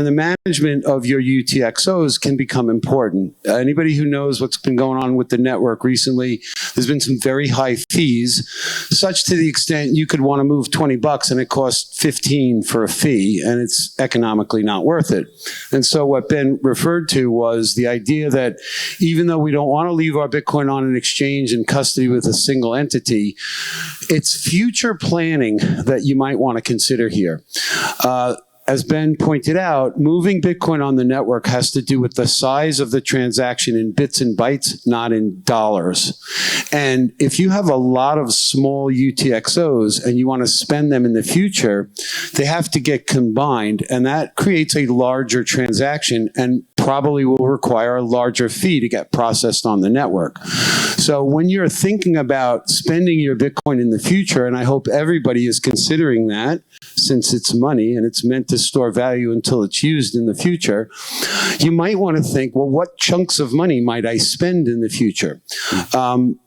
And the management of your UTXOs can become important. Anybody who knows what's been going on with the network recently, there's been some very high fees, such to the extent you could want to move 20 bucks and it costs 15 for a fee, and it's economically not worth it. And so what Ben referred to was the idea that even though we don't want to leave our Bitcoin on an exchange in custody with a single entity, it's future planning that you might want to consider here. As Ben pointed out, moving Bitcoin on the network has to do with the size of the transaction in bits and bytes, not in dollars. And if you have a lot of small UTXOs and you want to spend them in the future, they have to get combined, and that creates a larger transaction and probably will require a larger fee to get processed on the network. So when you're thinking about spending your Bitcoin in the future, and I hope everybody is considering that, since it's money and it's meant to store value until it's used in the future, you might want to think, well, what chunks of money might I spend in the future?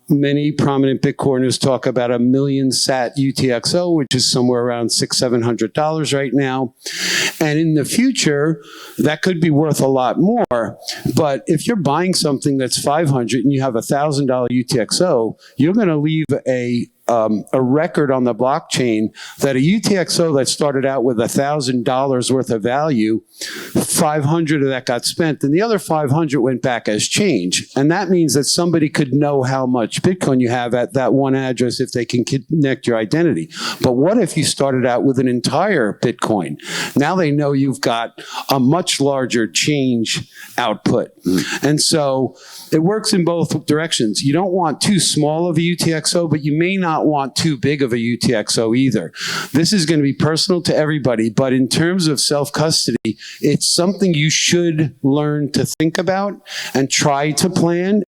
Many prominent Bitcoiners talk about a 1,000,000 sat UTXO, which is somewhere around $600–700 right now. And in the future, that could be worth a lot more. But if you're buying something that's $500 and you have a $1,000 UTXO, you're going to leave a record on the blockchain that a UTXO that started out with $1,000 worth of value, 500 of that got spent, and the other 500 went back as change. And that means that somebody could know how much Bitcoin you have at that one address if they can connect your identity. But what if you started out with an entire Bitcoin? Now they know you've got a much larger change output. And so it works in both directions. You don't want too small of a UTXO, but you may not want too big of a UTXO either. This is going to be personal to everybody, but in terms of self-custody, it's something you should learn to think about and try to plan